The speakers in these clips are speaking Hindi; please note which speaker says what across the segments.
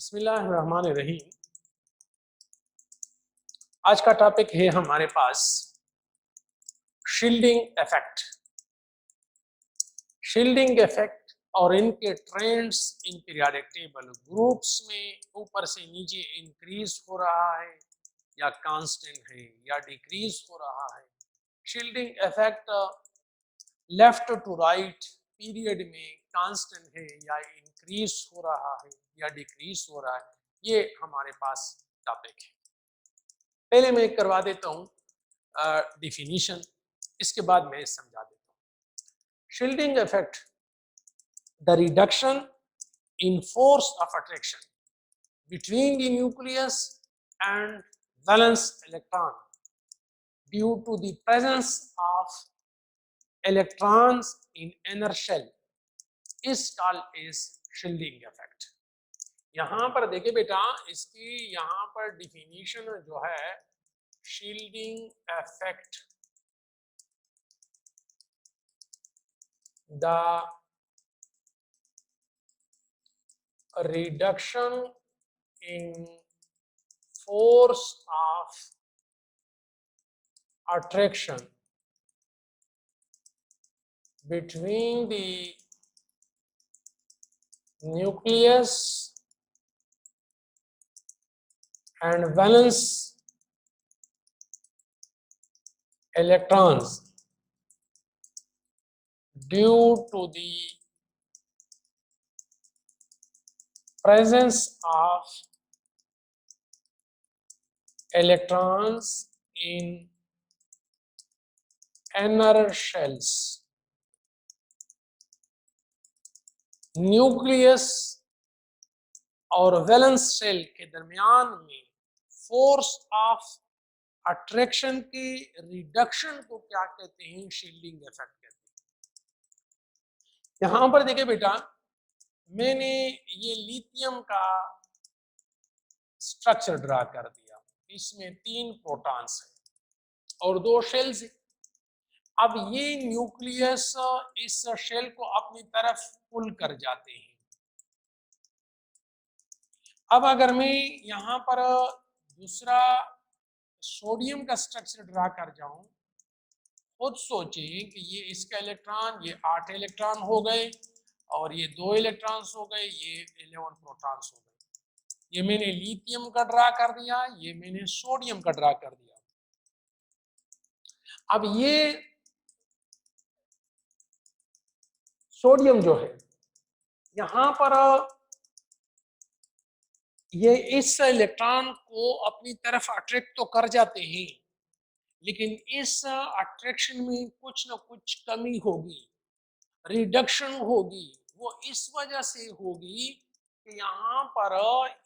Speaker 1: बिस्मिल्लाहिर्रहमानिर्रहीम। आज का टॉपिक है हमारे पास शील्डिंग इफेक्ट। शील्डिंग इफेक्ट और इनके trends in periodic table groups में ऊपर से नीचे इंक्रीज हो रहा है या कांस्टेंट है या डिक्रीज हो रहा है। Shielding effect left to right period में कांस्टेंट है या इंक्रीज हो रहा है या डिक्रीज हो रहा है, ये हमारे पास टॉपिक है। पहले मैं करवा देता हूँ डिफिनीशन, इसके बाद मैं समझा देता हूँ। Shielding effect, the reduction in force of attraction between the nucleus and valence electron due to the presence of electrons in inner shell is called as shielding effect। यहां पर देखिए बेटा, इसकी यहां पर डिफिनीशन जो है, shielding effect, the reduction in force of attraction between the nucleus and valence electrons due to the presence of electrons in inner shells। Nucleus और वैलेंस शेल के दरमियान में फोर्स ऑफ अट्रैक्शन के रिडक्शन को क्या कहते हैं? शील्डिंग इफेक्ट कहते हैं। यहां पर देखिए बेटा, मैंने ये लिथियम का स्ट्रक्चर ड्रा कर दिया। इसमें 3 प्रोटॉन्स हैं और 2 शेल्स हैं। अब ये न्यूक्लियस इस शेल को अपनी तरफ पुल कर जाते हैं। अब अगर मैं यहाँ पर दूसरा सोडियम का स्ट्रक्चर ड्रा कर जाऊं, खुद सोचें कि ये इसका इलेक्ट्रॉन, ये 8 इलेक्ट्रॉन हो गए और ये 2 इलेक्ट्रॉन्स हो गए, ये 11 प्रोटॉन्स हो गए। ये मैंने लिथियम का ड्रा कर दिया, ये मैंने सोडियम का ड्रा कर दिया। अब ये सोडियम जो है, यहां पर ये इस इलेक्ट्रॉन को अपनी तरफ अट्रैक्ट तो कर जाते हैं, लेकिन इस अट्रैक्शन में कुछ ना कुछ कमी होगी, रिडक्शन होगी। वो इस वजह से होगी कि यहाँ पर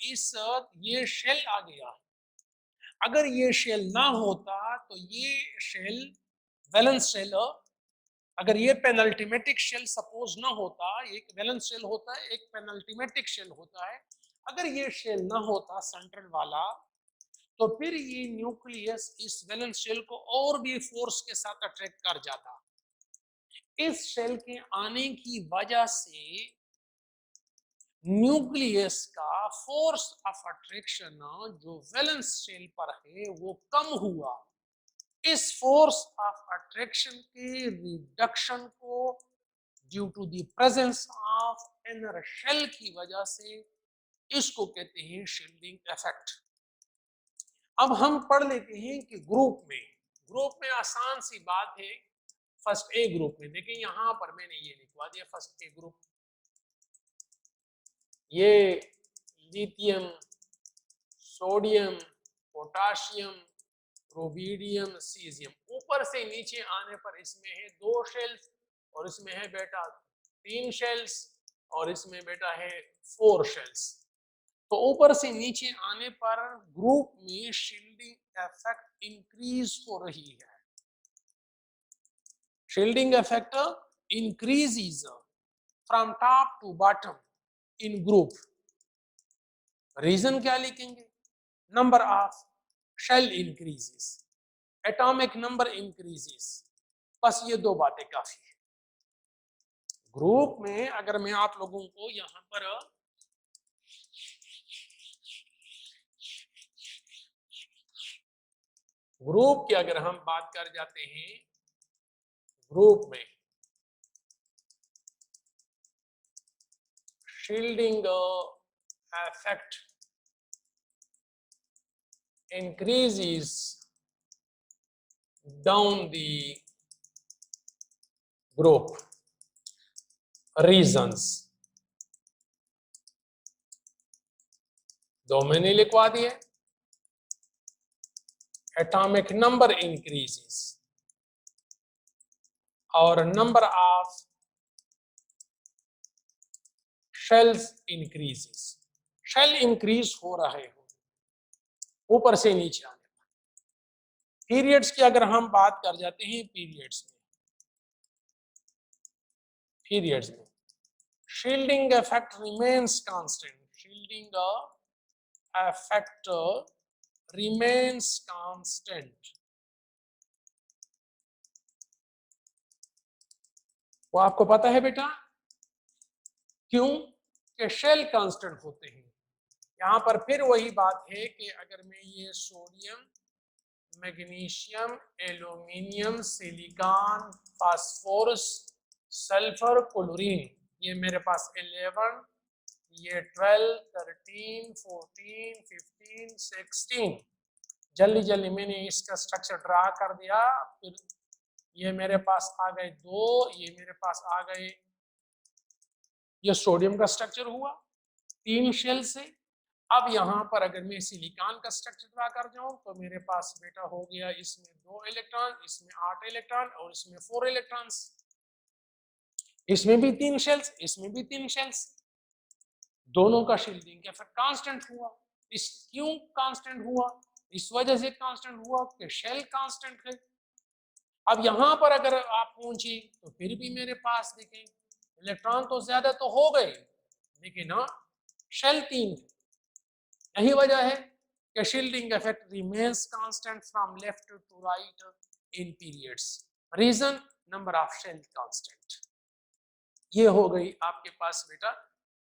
Speaker 1: ये शेल आ गया। अगर ये शेल ना होता तो ये शेल, वैलेंस शेल, अगर ये पेनल्टीमेटिक शेल सपोज ना होता, एक वैलेंस शेल होता है, एक पेनल्टीमेटिक शेल होता है, अगर ये शेल ना होता सेंट्रल वाला, तो फिर ये न्यूक्लियस इस वैलेंस शेल को और भी फोर्स के साथ अट्रैक्ट कर जाता। इस शेल के आने की वजह से न्यूक्लियस का फोर्स ऑफ अट्रैक्शन जो वैलेंस शेल पर है वो कम हुआ। इस फोर्स ऑफ अट्रैक्शन के रिडक्शन को due to the presence of inner shell की वजह से, इसको कहते हैं शील्डिंग इफेक्ट। अब हम पढ़ लेते हैं कि ग्रुप में आसान सी बात है। फर्स्ट ए ग्रुप में देखिए, यहां पर मैंने ये लिखवा दिया, फर्स्ट ए ग्रुप, ये lithium, sodium, potassium, rubidium, caesium. ऊपर से नीचे आने पर इसमें है 2 शेल्स और इसमें है बेटा 3 शेल्स और इसमें बेटा है 4 शेल्स। तो ऊपर से नीचे आने पर ग्रुप में शील्डिंग इफेक्ट इंक्रीज हो रही है। Shielding effect increases from top to bottom in group. Reason क्या लिखेंगे? Number of shell increases, atomic number increases. बस ये 2 बातें काफी है। ग्रुप में अगर मैं आप लोगों को यहां पर ग्रुप की अगर हम बात कर जाते हैं, ग्रुप में shielding effect increases down the group. Reasons दो मैंने लिखवा दिए. Atomic number increases और number of shells increases. Shell increase हो रहे हो ऊपर से नीचे आने पर. पीरियड्स की अगर हम बात कर जाते हैं, पीरियड्स में shielding effect remains constant. Shielding effect remains constant. वो आपको पता है बेटा क्यों? कि शेल कांस्टेंट होते हैं. यहाँ पर फिर वही बात है कि अगर मैं ये sodium, magnesium, aluminium, silicon, phosphorus, sulphur, chlorine, ये मेरे पास 11, ये 12, 13, 14, 15, 16, जल्दी जल्दी मैंने इसका स्ट्रक्चर ड्रा कर दिया. फिर ये मेरे पास आ गए 2, ये मेरे पास आ गए, ये सोडियम का स्ट्रक्चर हुआ 3 शेल से. अब यहाँ पर अगर मैं सिलिकॉन का स्ट्रक्चर ड्रा कर जाऊं तो मेरे पास बेटा हो गया इसमें 2 इलेक्ट्रॉन, इसमें 8 इलेक्ट्रॉन और इसमें 4 इलेक्ट्रॉन्स. इसमें भी 3 शेल्स, इसमें भी 3 शेल्स. दोनों का शील्डिंग इफेक्ट कांस्टेंट हुआ. इस क्यों कांस्टेंट हुआ? इस वजह से कांस्टेंट हुआ कि शेल कांस्टेंट है. अब यहाँ पर अगर आप पहुंचे तो फिर भी मेरे पास देखें इलेक्ट्रॉन तो ज्यादा तो हो गए, लेकिन शेल 3 है. यही वजह है कि shielding effect remains constant from left to right in periods. Reason number of shell constant. ये हो गई आपके पास बेटा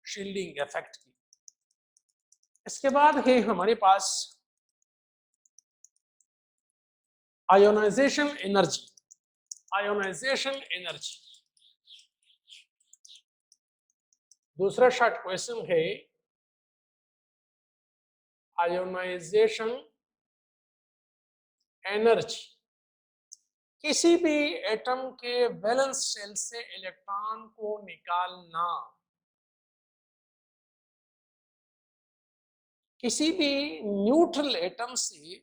Speaker 1: शील्डिंग इफेक्ट की. इसके बाद है हमारे पास आयोनाइजेशन एनर्जी. आयोनाइजेशन एनर्जी दूसरा शॉर्ट क्वेश्चन है. आयोनाइजेशन एनर्जी किसी भी एटम के वैलेंस शेल से इलेक्ट्रॉन को निकालना. किसी भी न्यूट्रल एटम से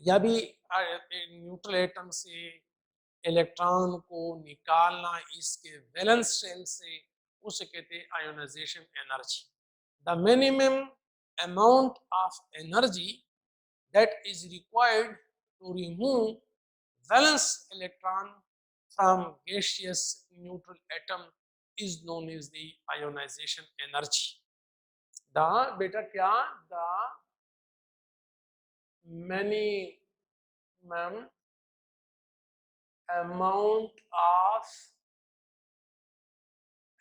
Speaker 1: या भी न्यूट्रल एटम से इलेक्ट्रॉन को निकालना इसके वैलेंस शेल से, उसे कहते हैं ionisation energy. The minimum amount of energy that is required to remove valence electron from gaseous neutral atom is known as the ionization energy. The beta क्या? The minimum amount of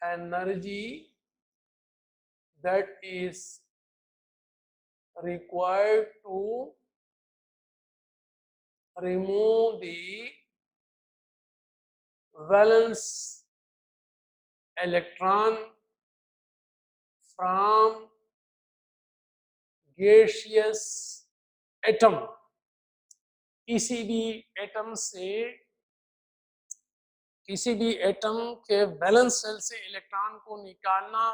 Speaker 1: energy that is required to remove the valence electron from gaseous atom. किसी भी एटम से, किसी भी एटम के वैलेंस शेल से इलेक्ट्रॉन को निकालना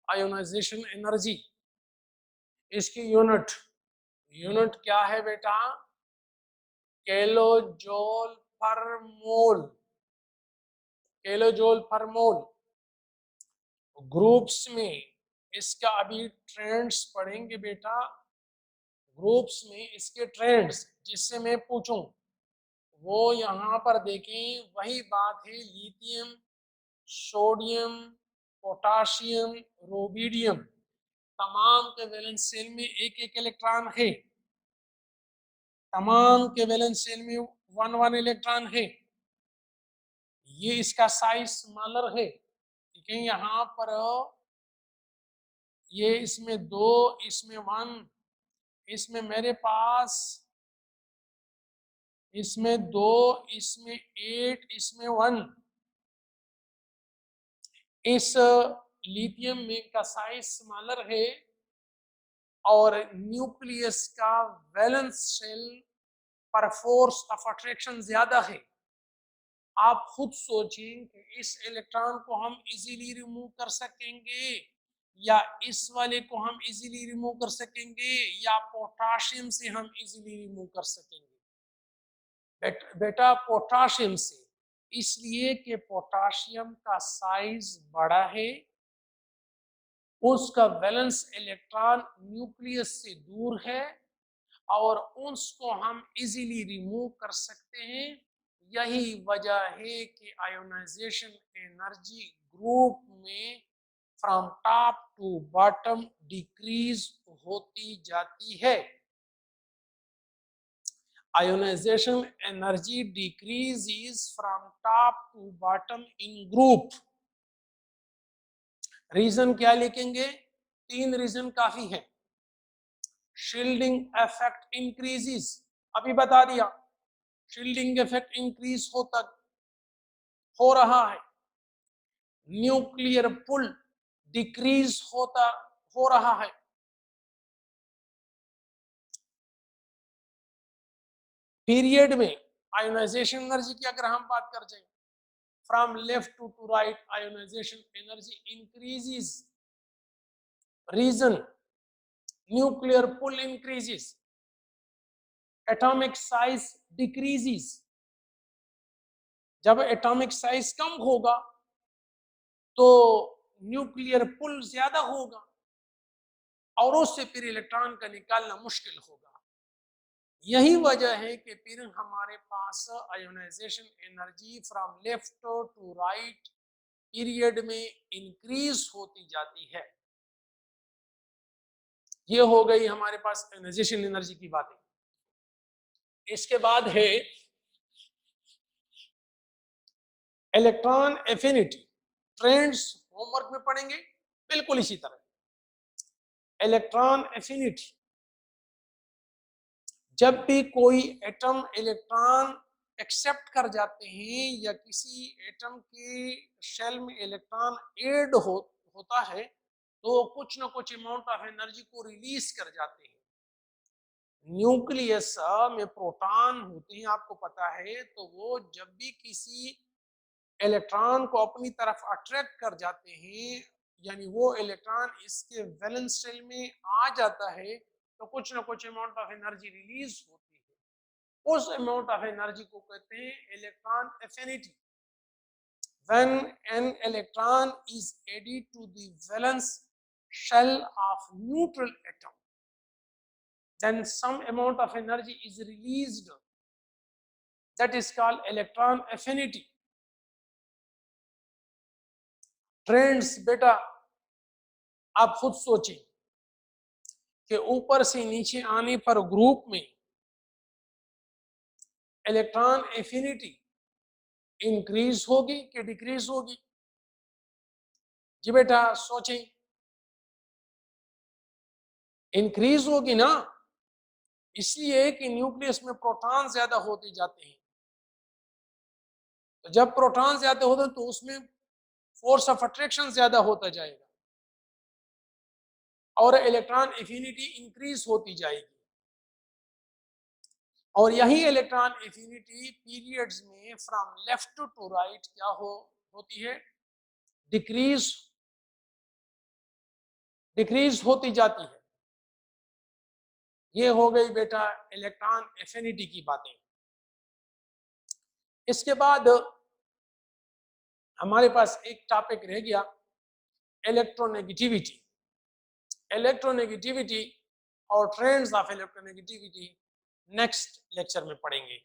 Speaker 1: आयोनाइजेशन एनर्जी. इसकी यूनिट क्या है बेटा? किलो जूल पर मोल. किलो पर मोल. ग्रुप्स में इसका अभी ट्रेंड्स पढ़ेंगे बेटा. ग्रुप्स में इसके ट्रेंड्स जिससे मैं पूछूं वो यहाँ पर देखें. वही बात है, लिथियम, सोडियम, पोटाशियम, रोबिडियम, तमाम के वैलेंस शेल में एक एक इलेक्ट्रॉन है. तमाम के वैलेंस शेल में 1 इलेक्ट्रॉन है. ये इसका साइज स्मॉलर है. ठीक है, यहाँ पर ये इसमें 2, इसमें 1, इसमें मेरे पास इसमें 2, इसमें 8, इसमें 1। इस लिथियम में का साइज स्मॉलर है और न्यूक्लियस का वैलेंस शेल पर फोर्स ऑफ अट्रैक्शन ज्यादा है। आप खुद सोचें कि इस इलेक्ट्रॉन को हम इजीली रिमूव कर सकेंगे या इस वाले को हम इजीली रिमूव कर सकेंगे या पोटाशियम से हम इजीली रिमूव कर सकेंगे। बेटा पोटाशियम से, इसलिए कि पोटाशियम का साइज बड़ा है, उसका वैलेंस इलेक्ट्रॉन न्यूक्लियस से दूर है और उसको हम इजीली रिमूव कर सकते हैं। यही वजह है कि आयोनाइजेशन एनर्जी ग्रुप में from top to bottom decrease होती जाती है। Ionisation energy decreases from top to bottom in group. Reason क्या लिखेंगे? 3 रीजन काफी है। शील्डिंग इफेक्ट इंक्रीजेस, अभी बता दिया, शील्डिंग इफेक्ट इंक्रीज हो रहा है। न्यूक्लियर पुल डिक्रीज हो रहा है। पीरियड में आयोनाइजेशन एनर्जी की अगर हम बात कर जाए, from left to right ionisation energy increases. Reason nuclear pull increases, atomic size decreases. जब एटॉमिक साइज कम होगा तो न्यूक्लियर पुल ज्यादा होगा और उससे फिर इलेक्ट्रॉन का निकालना मुश्किल होगा। यही वजह है कि फिर हमारे पास ionisation energy from left to right period में इंक्रीज होती जाती है। ये हो गई हमारे पास आयोनाइजेशन एनर्जी की बातें। इसके बाद है इलेक्ट्रॉन एफिनिटी। ट्रेंड्स होमवर्क में पढ़ेंगे बिल्कुल इसी तरह। इलेक्ट्रॉन एफिनिटी, जब भी कोई एटम इलेक्ट्रॉन एक्सेप्ट कर जाते हैं या किसी एटम के शेल में इलेक्ट्रॉन ऐड होता है तो कुछ ना कुछ अमाउंट ऑफ एनर्जी को रिलीज कर जाते हैं। न्यूक्लियस में प्रोटॉन होते हैं, आपको पता है, तो वो जब भी किसी इलेक्ट्रॉन को अपनी तरफ अट्रैक्ट कर जाते हैं, यानी वो इलेक्ट्रॉन इसके वैलेंस शेल में आ जाता है, तो कुछ ना कुछ अमाउंट ऑफ एनर्जी रिलीज होती है। उस अमाउंट ऑफ एनर्जी को कहते हैं electron affinity. When an electron is added to the valence shell of neutral atom, then some amount of energy is released. That is called electron affinity. Trends बेटा आप खुद सोचें कि ऊपर से नीचे आने पर ग्रुप में इलेक्ट्रॉन एफिनिटी इंक्रीज होगी कि डिक्रीज होगी? जी बेटा सोचें। इंक्रीज होगी ना, इसलिए कि न्यूक्लियस में प्रोटॉन ज्यादा होते जाते हैं। तो जब प्रोटॉन ज्यादा होते हैं तो उसमें फोर्स ऑफ अट्रैक्शन ज्यादा होता जाएगा और इलेक्ट्रॉन एफिनिटी इंक्रीज होती जाएगी। और यही इलेक्ट्रॉन एफिनिटी पीरियड्स में फ्रॉम लेफ्ट टू राइट क्या होती है? डिक्रीज होती जाती है। ये हो गई बेटा इलेक्ट्रॉन एफिनिटी की बातें। इसके बाद हमारे पास एक टॉपिक रह गया, इलेक्ट्रोनेगेटिविटी। इलेक्ट्रोनेगेटिविटी और trends of electronegativity next lecture में पढ़ेंगे।